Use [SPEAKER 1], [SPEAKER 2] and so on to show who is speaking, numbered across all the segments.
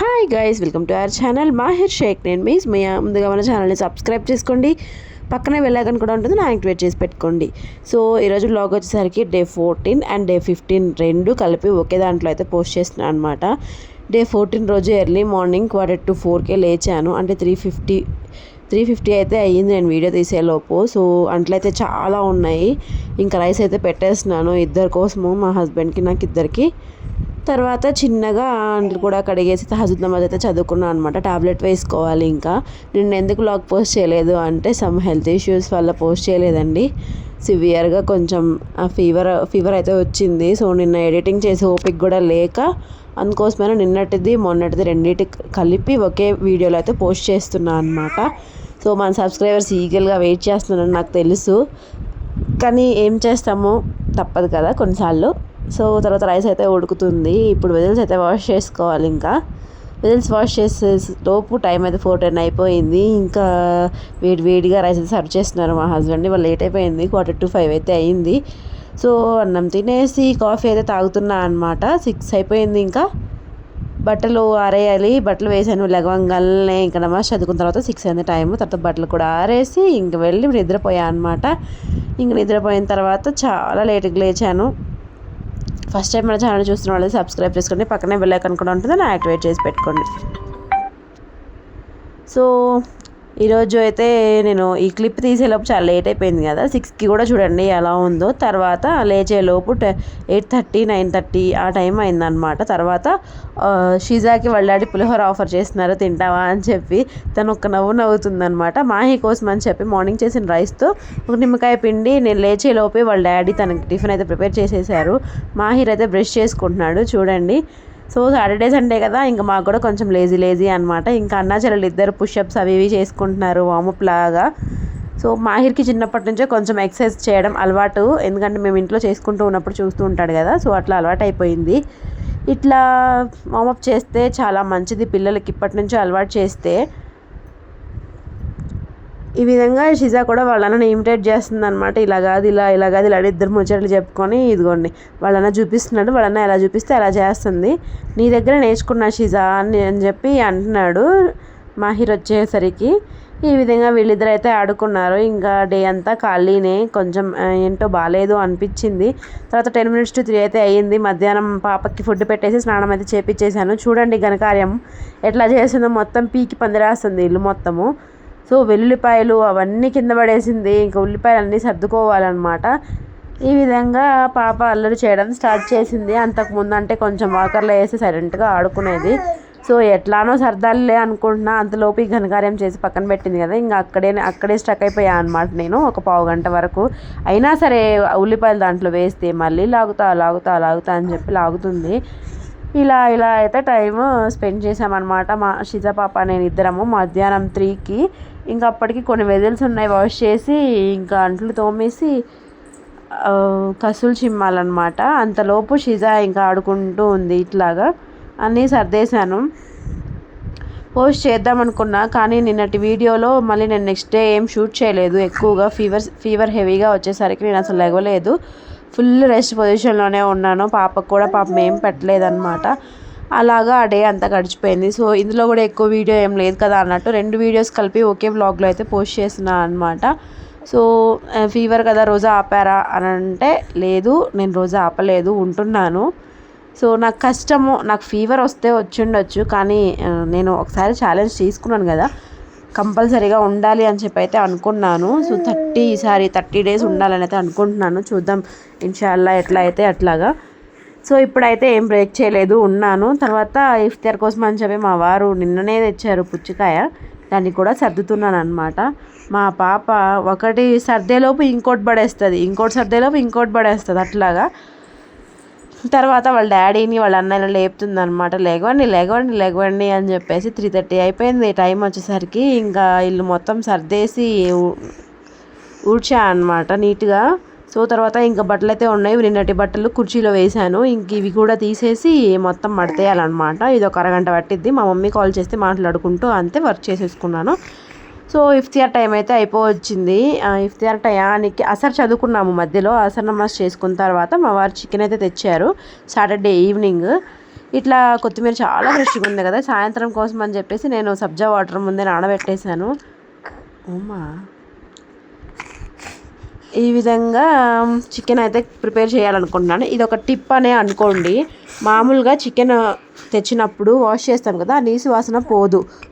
[SPEAKER 1] Hi guys, welcome to our channel Mahir Shaikh. నేను మీ స్మియా. ముందుగా మన ఛానల్ని సబ్స్క్రైబ్ చేసుకోండి, పక్కనే బెల్ ఐకాన్ కూడా ఉంటుంది, నా యాక్టివేట్ చేసి పెట్టుకోండి. సో ఈరోజు వ్లాగ్ వచ్చేసరికి డే 14 అండ్ డే 15 రెండు కలిపి ఒకే దాంట్లో అయితే పోస్ట్ చేస్తున్నాను అనమాట. డే 14 రోజు ఎర్లీ మార్నింగ్ 3:45కే లేచాను. అంటే 3:50 అయితే అయ్యింది నేను వీడియో తీసేలోపు. సో అంట్లయితే చాలా ఉన్నాయి. ఇంకా రైస్ అయితే పెట్టేస్తున్నాను ఇద్దరి కోసము, మా హస్బెండ్కి నాకు ఇద్దరికి. తర్వాత చిన్నగా అంట్లు కూడా కడిగేసి తహజుద్ నమాజ్ అయితే చదువుకున్నాను అనమాట. టాబ్లెట్ వేసుకోవాలి. ఇంకా నిన్న ఎందుకు వ్లాగ్ పోస్ట్ చేయలేదు అంటే సమ్ హెల్త్ ఇష్యూస్ వల్ల పోస్ట్ చేయలేదండి. సివియర్గా కొంచెం ఫీవర్ అయితే వచ్చింది. సో నిన్న ఎడిటింగ్ చేసి ఓపిక కూడా లేక అందుకోసమైనా నిన్నటిది మొన్నటిది రెండింటి కలిపి ఒకే వీడియోలో అయితే పోస్ట్ చేస్తున్నాను అనమాట. సో మన సబ్స్క్రైబర్స్ ఈగల్గా వెయిట్ చేస్తున్నారని నాకు తెలుసు, కానీ ఏం చేస్తామో తప్పదు కదా కొన్నిసార్లు. సో తర్వాత రైస్ అయితే ఉడుకుతుంది. ఇప్పుడు వెజిల్స్ అయితే వాష్ చేసుకోవాలి. ఇంకా వెజిల్స్ వాష్ చేసే లోపు టైం అయితే 4:10 అయిపోయింది. ఇంకా వేడిగా రైస్ అయితే సర్వ్ చేస్తున్నారు మా హస్బెండ్. వాళ్ళు లేట్ అయిపోయింది, 4:45 అయితే అయ్యింది. సో అన్నం తినేసి కాఫీ అయితే తాగుతున్నా అనమాట. 6 అయిపోయింది. ఇంకా బట్టలు ఆరేయాలి. బట్టలు వేసాను లెగవంగానే. ఇంకా నమాజ్ చదువుకున్న తర్వాత 6 అయింది టైము. తర్వాత బట్టలు కూడా ఆరేసి ఇంక వెళ్ళి నిద్రపోయాను అనమాట. ఇంక నిద్రపోయిన తర్వాత చాలా లేట్గా లేచాను. ఫస్ట్ టైం మన ఛానల్ చూస్తున్న వాళ్ళు సబ్స్క్రైబ్ చేసుకోండి, పక్కనే బెల్ ఐకాన్ కూడా ఉంటుంది, నా యాక్టివేట్ చేసి పెట్టుకోండి. సో ఈరోజు అయితే నేను ఈ క్లిప్ తీసేలోపు చాలా లేట్ అయిపోయింది కదా, 6కి కూడా చూడండి ఎలా ఉందో. తర్వాత లేచేలోపు 8:30 9:30 ఆ టైం అయిందనమాట. తర్వాత షిజాకి వాళ్ళ డాడీ పులిహోర ఆఫర్ చేస్తున్నారు, తింటావా అని చెప్పి తను ఒక నవ్వుతుందనమాట. మాహి కోసం అని చెప్పి మార్నింగ్ చేసిన రైస్తో ఒక నిమ్మకాయ పిండి నేను లేచేలోపే వాళ్ళ డాడీ తనకి టిఫిన్ అయితే ప్రిపేర్ చేసేసారు. మాహిర్ అయితే బ్రష్ చేసుకుంటున్నాడు చూడండి. సో సాటర్డే సండే కదా, ఇంకా మాకు కూడా కొంచెం లేజీ అనమాట. ఇంకా అన్నా చెల్లెలు ఇద్దరు పుషప్స్ అవి ఇవి చేసుకుంటున్నారు వామప్ లాగా. సో మాహిర్కి చిన్నప్పటి నుంచే కొంచెం ఎక్సర్సైజ్ చేయడం అలవాటు, ఎందుకంటే మేము ఇంట్లో చేసుకుంటూ ఉన్నప్పుడు చూస్తూ ఉంటాడు కదా. సో అట్లా అలవాటు అయిపోయింది. ఇట్లా వామప్ చేస్తే చాలా మంచిది పిల్లలకి, ఇప్పటి నుంచో అలవాటు చేస్తే. ఈ విధంగా షిజా కూడా వాళ్ళని ఇమిటేట్ చేస్తుంది అనమాట. ఇలా కాదు ఇలా ఇద్దరు ముచ్చట్లు చెప్పుకొని ఇదిగోండి వాళ్ళన్న చూపిస్తున్నాడు. వాళ్ళన్న ఎలా చూపిస్తే అలా చేస్తుంది. నీ దగ్గర నేర్చుకున్నా షిజా అని చెప్పి అంటున్నాడు మాహిర్ వచ్చేసరికి. ఈ విధంగా వీళ్ళిద్దరు అయితే ఆడుకున్నారు. ఇంకా డే అంతా ఖాళీనే, కొంచెం ఏంటో బాగాలేదు అనిపించింది. తర్వాత 10 minutes to 3 అయితే అయ్యింది. మధ్యాహ్నం పాపకి ఫుడ్ పెట్టేసి స్నానం అయితే చేపించేశాను. చూడండి ఘనకార్యం ఎట్లా చేసిందో, మొత్తం పీకి పందిరేస్తుంది ఇల్లు మొత్తము. సో వెల్లుల్లిపాయలు అవన్నీ కింద పడేసింది. ఇంకా ఉల్లిపాయలు అన్నీ సర్దుకోవాలన్నమాట. ఈ విధంగా పాప అల్లరి చేయడం స్టార్ట్ చేసింది. అంతకుముందు అంటే కొంచెం వాకర్లో వేసి సైలెంట్గా ఆడుకునేది. సో ఎట్లానో సర్దాలే అనుకుంటున్నా, అంతలోపు ఘనకార్యం చేసి పక్కన పెట్టింది కదా, ఇంకా అక్కడే స్టక్ అయిపోయా అనమాట నేను ఒక పావు గంట వరకు. అయినా సరే ఉల్లిపాయలు దాంట్లో వేస్తే మళ్ళీ లాగుతా అని చెప్పి లాగుతుంది. ఇలా అయితే టైం స్పెండ్ చేసామన్నమాట మా షిజా పాప నేను ఇద్దరము. మధ్యాహ్నం 3కి ఇంకా అప్పటికి కొన్ని వెజిల్స్ ఉన్నాయి వాష్ చేసి, ఇంకా అంట్లు తోమేసి కసులు చిమ్మాలన్నమాట. అంతలోపు షిజా ఇంకా ఆడుకుంటూ ఉంది. ఇట్లాగా అన్నీ సర్దేశాను, పోస్ట్ చేద్దాం అనుకున్నా. కానీ నిన్నటి వీడియోలో మళ్ళీ నేను నెక్స్ట్ డే ఏం షూట్ చేయలేదు. ఎక్కువగా ఫీవర్ హెవీగా వచ్చేసరికి నేను అసలు లేవలేదు. ఫుల్ రెస్ట్ పొజిషన్లోనే ఉన్నాను. పాపకు కూడా పాపం ఏం పెట్టలేదన్నమాట. అలాగా ఆ డే అంతా గడిచిపోయింది. సో ఇందులో కూడా ఎక్కువ వీడియో ఏం లేదు కదా అన్నట్టు 2 వీడియోస్ కలిపి ఒకే వ్లాగ్లో అయితే పోస్ట్ చేస్తున్నాను అనమాట. సో ఫీవర్ కదా రోజా ఆపారా అని అంటే లేదు, నేను రోజా ఆపలేదు, ఉంటున్నాను. సో నాకు కష్టము, నాకు ఫీవర్ వస్తే వచ్చిండొచ్చు, కానీ నేను ఒకసారి ఛాలెంజ్ తీసుకున్నాను కదా, కంపల్సరీగా ఉండాలి అని చెప్పి అయితే అనుకున్నాను. సో 30 days ఉండాలని అయితే అనుకుంటున్నాను. చూద్దాం ఇన్షాల్లా ఎట్లా అయితే అట్లాగా. సో ఇప్పుడైతే ఏం బ్రేక్ చేయలేదు, ఉన్నాను. తర్వాత ఇఫ్తార్ కోసం అని చెప్పి మా వారు నిన్ననే తెచ్చారు పుచ్చకాయ, దాన్ని కూడా సర్దుతున్నాను అనమాట. మా పాప ఒకటి సర్దేలోపు ఇంకోటి పడేస్తుంది, ఇంకోటి సర్దేలోపు ఇంకోటి పడేస్తుంది అట్లాగా. తర్వాత వాళ్ళ డాడీని వాళ్ళ అన్నయ్యని లేపుతుంది అనమాట. లేగవండి అని చెప్పేసి 3:30 అయిపోయింది టైం వచ్చేసరికి. ఇంకా ఇల్లు మొత్తం సర్దేసి ఊడ్చా అనమాట నీట్గా. సో తర్వాత ఇంకా బట్టలు అయితే ఉన్నాయి, నిన్నటి బట్టలు కుర్చీలో వేసాను. ఇంక ఇవి కూడా తీసేసి మొత్తం మడతేయాలన్నమాట. ఇది ఒక అరగంట పట్టిద్ది. మా మమ్మీ కాల్ చేస్తే మాట్లాడుకుంటూ అంతే వర్క్ చేసేసుకున్నాను. సో ఇఫ్తియార్ టైం అయితే అయిపోవచ్చింది. ఇఫ్తియార్ టయానికి అసర్ చదువుకున్నాము, మధ్యలో అసర్ నమాజ్ చేసుకున్న తర్వాత మా వారు చికెన్ అయితే తెచ్చారు సాటర్డే ఈవినింగ్. ఇట్లా కొత్తిమీర చాలా ఫ్రెష్గా ఉంది కదా, సాయంత్రం కోసం అని చెప్పేసి నేను సబ్జా వాటర్ ముందే నానబెట్టేశాను. అమ్మా ఈ విధంగా చికెన్ అయితే ప్రిపేర్ చేయాలనుకుంటున్నాను. ఇది ఒక టిప్ అనే అనుకోండి. మామూలుగా చికెన్ తెచ్చినప్పుడు వాష్ చేస్తాం కదా, నీసు వాసన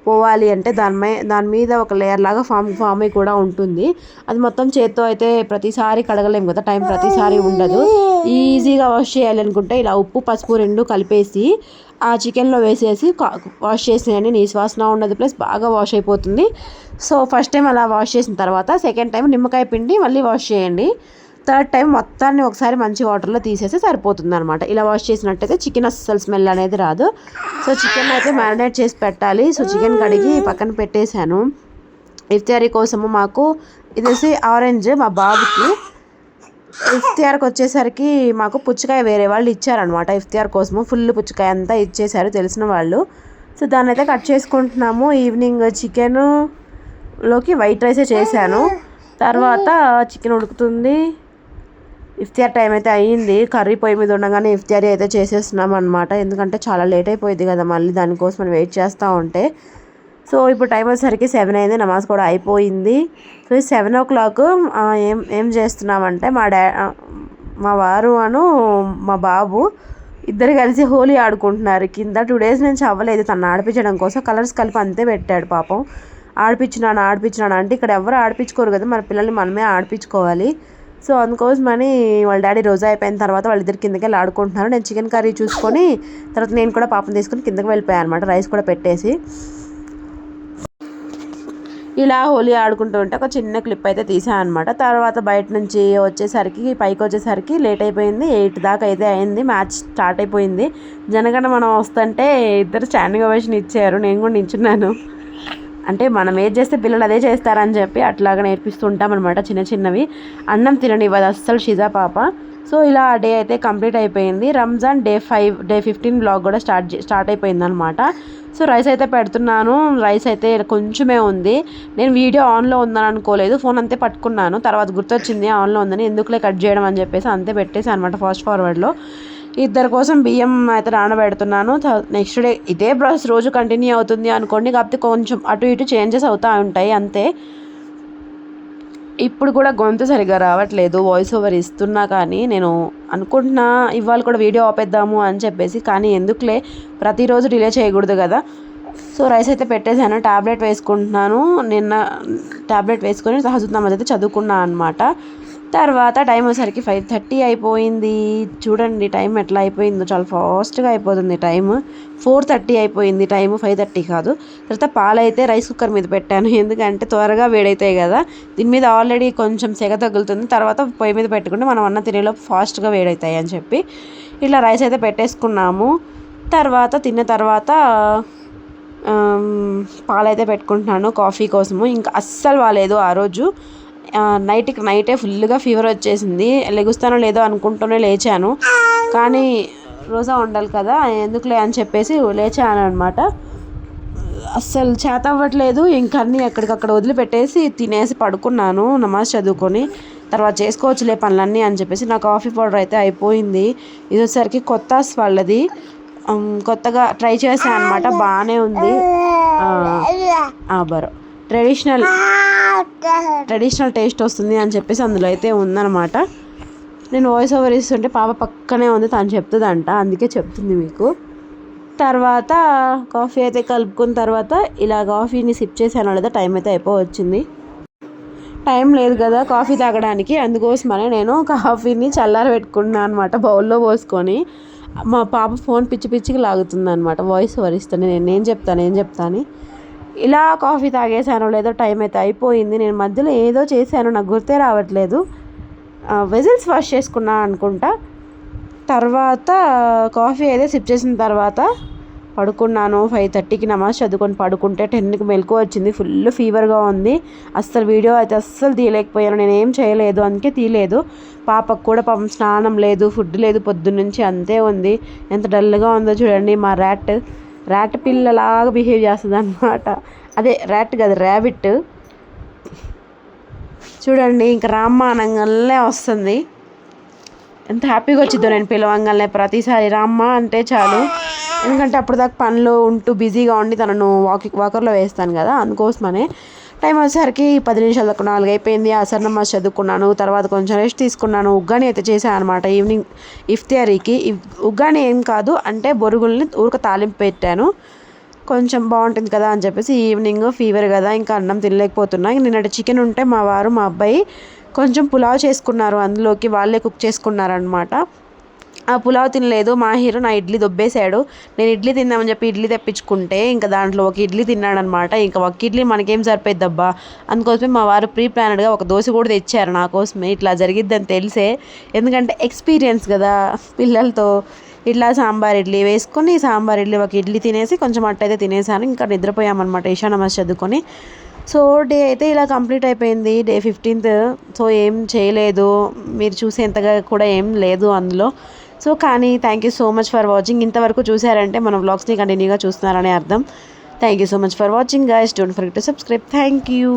[SPEAKER 1] పోవాలి అంటే దాని మీద ఒక లేయర్ లాగా ఫామ్ అయి కూడా ఉంటుంది. అది మొత్తం చేత్తో అయితే ప్రతిసారి కడగలేము కదా, టైం ప్రతిసారి ఉండదు. ఈజీగా వాష్ చేయాలి అనుకుంటే ఇలా ఉప్పు పసుపు రెండు కలిపేసి ఆ చికెన్లో వేసేసి వాష్ చేసేయండి. నీసు వాసన ఉండదు, ప్లస్ బాగా వాష్ అయిపోతుంది. సో ఫస్ట్ టైం అలా వాష్ చేసిన తర్వాత సెకండ్ టైం నిమ్మకాయ పిండి మళ్ళీ వాష్ చేయండి. థర్డ్ టైం మొత్తాన్ని ఒకసారి మంచి వాటర్లో తీసేసి సరిపోతుంది అనమాట. ఇలా వాష్ చేసినట్టయితే చికెన్ అస్సలు స్మెల్ అనేది రాదు. సో చికెన్ అయితే మ్యారినేట్ చేసి పెట్టాలి. సో చికెన్ కడిగి పక్కన పెట్టేశాను. ఇఫ్తియారీ కోసము మాకు ఇదేసి ఆరెంజ్ మా బాబుకి, ఇఫ్తియార్కి వచ్చేసరికి మాకు పుచ్చకాయ వేరే వాళ్ళు ఇచ్చారనమాట. ఇఫ్తియార్ కోసము ఫుల్ పుచ్చకాయ అంతా ఇచ్చేసారు తెలిసిన వాళ్ళు. సో దాన్ని అయితే కట్ చేసుకుంటున్నాము. ఈవినింగ్ చికెన్లోకి వైట్ రైసే చేశాను. తర్వాత చికెన్ ఉడుకుతుంది. ఇఫ్తియార్ టైం అయితే అయ్యింది. కర్రీ పొయ్యి మీద ఉండగానే ఇఫ్తియారీ అయితే చేసేస్తున్నాం అనమాట. ఎందుకంటే చాలా లేట్ అయిపోయింది కదా, మళ్ళీ దానికోసం మనం వెయిట్ చేస్తూ ఉంటే. సో ఇప్పుడు టైం వచ్చేసరికి 7 అయింది, నమాజ్ కూడా అయిపోయింది. సో 7 o'clock ఏం చేస్తున్నామంటే మా వారు మా బాబు ఇద్దరు కలిసి హోలీ ఆడుకుంటున్నారు. కింద 2 days నుంచి అవ్వలేదు, తను ఆడిపించడం కోసం కలర్స్ కలిపి అంతే పెట్టాడు పాపం. ఆడిపించినాను అంటే ఇక్కడ ఎవరు ఆడిపించుకోరు కదా, మన పిల్లల్ని మనమే ఆడిపించుకోవాలి. సో అందుకోసమని వాళ్ళ డాడీ రోజా అయిపోయిన తర్వాత వాళ్ళిద్దరు కిందకి వెళ్ళి ఆడుకుంటున్నారు. నేను చికెన్ కర్రీ చూసుకొని తర్వాత నేను కూడా పాపం తీసుకొని కిందకి వెళ్ళిపోయాను అనమాట, రైస్ కూడా పెట్టేసి. ఇలా హోలీ ఆడుకుంటూ ఉంటే ఒక చిన్న క్లిప్ అయితే తీసాను అనమాట. తర్వాత బయట నుంచి పైకి వచ్చేసరికి లేట్ అయిపోయింది. 8 దాకా అయితే అయింది. మ్యాచ్ స్టార్ట్ అయిపోయింది. జనగణ మనం వస్తుంటే ఇద్దరు స్టాండింగ్ ఓవేషన్ ఇచ్చారు. నేను కూడా నించున్నాను. అంటే మనం ఏది చేస్తే పిల్లలు అదే చేస్తారని చెప్పి అట్లాగా నేర్పిస్తూ ఉంటాం అనమాట. చిన్నవి అన్నం తిననివ్వదు అస్సలు షిజా పాప. సో ఇలా ఆ డే అయితే కంప్లీట్ అయిపోయింది. రంజాన్ డే 15 బ్లాగ్ కూడా స్టార్ట్ అయిపోయింది అనమాట. సో రైస్ అయితే పెడుతున్నాను. రైస్ అయితే కొంచెమే ఉంది. నేను వీడియో ఆన్లో ఉందని అనుకోలేదు, ఫోన్ అంతే పట్టుకున్నాను. తర్వాత గుర్తొచ్చింది ఆన్లో ఉందని, ఎందుకులే కట్ చేయడం అని చెప్పేసి అంతే పెట్టేసి అనమాట ఫాస్ట్ ఫార్వర్డ్లో. ఇద్దరి కోసం బియ్యం అయితే నానబెడుతున్నాను. నెక్స్ట్ డే ఇదే ప్రాసెస్ రోజు కంటిన్యూ అవుతుంది అనుకోండి, కాకపోతే కొంచెం అటు ఇటు చేంజెస్ అవుతూ ఉంటాయి అంతే. ఇప్పుడు కూడా గొంతు సరిగ్గా రావట్లేదు, వాయిస్ ఓవర్ ఇస్తున్నా కానీ నేను అనుకుంటున్నా ఇవాళ కూడా వీడియో ఆపేద్దాము అని చెప్పేసి, కానీ ఎందుకులే ప్రతిరోజు డిలే చేయకూడదు కదా. సో రైస్ అయితే పెట్టేశాను, ట్యాబ్లెట్ వేసుకుంటున్నాను. నిన్న ట్యాబ్లెట్ వేసుకొని సహజుద్దాం అయితే చదువుకున్నాను అనమాట. తర్వాత టైం వచ్చేసరికి 5:30 అయిపోయింది. చూడండి టైం ఎట్లా అయిపోయిందో, చాలా ఫాస్ట్గా అయిపోతుంది టైం. 4:30 అయిపోయింది టైము, 5:30 కాదు. తర్వాత పాలైతే రైస్ కుక్కర్ మీద పెట్టాను, ఎందుకంటే త్వరగా వేడవుతాయి కదా. దీని మీద ఆల్రెడీ కొంచెం సెగ తగులుతుంది, తర్వాత పొయ్యి మీద పెట్టుకుంటే మనం అన్నం తినేలోపు ఫాస్ట్గా వేడవుతాయి అని చెప్పి ఇట్లా రైస్ అయితే పెట్టేసుకున్నాము. తర్వాత తిన్న తర్వాత పాలైతే పెట్టుకుంటున్నాను కాఫీ కోసము. ఇంకా అస్సలు బాగాలేదు ఆ రోజు. నైటే ఫుల్గా ఫీవర్ వచ్చేసింది. లెగుస్తానో లేదో అనుకుంటూనే లేచాను, కానీ రోజా ఉండాలి కదా ఎందుకులే అని చెప్పేసి లేచాను అనమాట. అస్సలు చేత అవ్వట్లేదు. ఇంకా అన్నీ ఎక్కడికక్కడ వదిలిపెట్టేసి తినేసి పడుకున్నాను నమాజ్ చదువుకొని. తర్వాత చేసుకోవచ్చులే పనులన్నీ అని చెప్పేసి నా కాఫీ పౌడర్ అయితే అయిపోయింది. ఇది వచ్చేసరికి కొత్త వాళ్ళది, కొత్తగా ట్రై చేశాను అనమాట, బాగానే ఉంది. బరో ట్రెడిషనల్ టేస్ట్ వస్తుంది అని చెప్పేసి అందులో అయితే ఉందన్నమాట. నేను వాయిస్ ఓవర్ ఇస్తుంటే పాప పక్కనే ఉంది, తను చెప్తుందంట, అందుకే చెప్తుంది మీకు. తర్వాత కాఫీ అయితే కలుపుకున్న తర్వాత ఇలా కాఫీని సిప్ చేసాను లేదా టైం అయితే అయిపోవచ్చింది. టైం లేదు కదా కాఫీ తాగడానికి, అందుకోసమనే నేను కాఫీని చల్లారబెట్టుకున్నాను అనమాట బౌల్లో పోసుకొని. మా పాప ఫోన్ పిచ్చికి లాగుతుంది అనమాట వాయిస్ ఓవర్ ఇస్తాను, నేను చెప్తాను. ఇలా కాఫీ తాగేసానో లేదో టైం అయితే అయిపోయింది. నేను మధ్యలో ఏదో చేశాను, నాకు గుర్తే రావట్లేదు. వెజిల్స్ వాష్ చేసుకున్నా అనుకుంటా. తర్వాత కాఫీ అయితే సిప్ చేసిన తర్వాత పడుకున్నాను. 5:30కి నమాజ్ చదువుకొని పడుకుంటే 10కి మెలకు వచ్చింది. ఫుల్ ఫీవర్గా ఉంది. అస్సలు వీడియో అయితే అస్సలు తీయలేకపోయాను, నేనేం చేయలేదు, అందుకే తీయలేదు. పాపకు కూడా పాపం స్నానం లేదు, ఫుడ్ లేదు, పొద్దున్నుంచి అంతే ఉంది. ఎంత డల్గా ఉందో చూడండి. మా ర్యాట్ పిల్లలాగా బిహేవ్ చేస్తుంది అనమాట. అదే ర్యాట్ కదా, ర్యాబిట్. చూడండి ఇంకా రామ్మ అనగానే వస్తుంది. ఎంత హ్యాపీగా వచ్చిందో నేను పిలవంగానే. ప్రతిసారి రామ్మ అంటే చాలు ఎందుకంటే అప్పుడు దాకా పనిలో ఉంటూ బిజీగా ఉండి తనను వాకర్లో వేస్తాను కదా, అందుకోసమనే. టైం వచ్చేసరికి 10 నిమిషాలు 4 అయిపోయింది. అసర్ నమాజ్ చదువుకున్నాను, తర్వాత కొంచెం రెస్ట్ తీసుకున్నాను. ఉగ్గాని అయితే చేశాను అనమాట ఈవినింగ్ ఇఫ్తారీకి. ఉగ్గాని ఏం కాదు, అంటే బొరుగుల్ని ఊరిక తాలింపు పెట్టాను, కొంచెం బాగుంటుంది కదా అని చెప్పేసి. ఈవినింగ్ ఫీవర్ కదా, ఇంకా అన్నం తినలేకపోతున్నా. నిన్నటి చికెన్ ఉంటే మా వారు మా అబ్బాయి కొంచెం పులావ్ చేసుకున్నారు, అందులోకి వాళ్ళే కుక్ చేసుకున్నారనమాట. ఆ పులావ్ తినలేదు మా హీరో, నా ఇడ్లీ దొబ్బేశాడు. నేను ఇడ్లీ తిందామని చెప్పి ఇడ్లీ తెప్పించుకుంటే ఇంకా దాంట్లో ఒక ఇడ్లీ తిన్నాడనమాట. ఇంకా ఒక ఇడ్లీ మనకేం సరిపోయిద్దబ్బా, అందుకోసమే మా వారు ప్రీ ప్లానెడ్గా ఒక దోశ కూడా తెచ్చారు నా కోసమే. ఇట్లా జరిగిద్దని తెలిసే, ఎందుకంటే ఎక్స్పీరియన్స్ కదా పిల్లలతో. ఇట్లా సాంబార్ ఇడ్లీ వేసుకొని సాంబార్ ఇడ్లీ ఒక ఇడ్లీ తినేసి కొంచెం అట్టయితే తినేసాను. ఇంకా నిద్రపోయామన్నమాట ఇషా నమాజ్ చదువుకొని. సో డే అయితే ఇలా కంప్లీట్ అయిపోయింది, డే 15th. సో ఏం చేయలేదు, మీరు చూసేంతగా కూడా ఏం లేదు అందులో. సో కానీ thank you so much for watching. ఇంతవరకు చూసారంటే మన వ్లాగ్స్ని కంటిన్యూగా చూస్తున్నారనే అర్థం. Thank you so much for watching guys. Don't forget to subscribe. Thank you.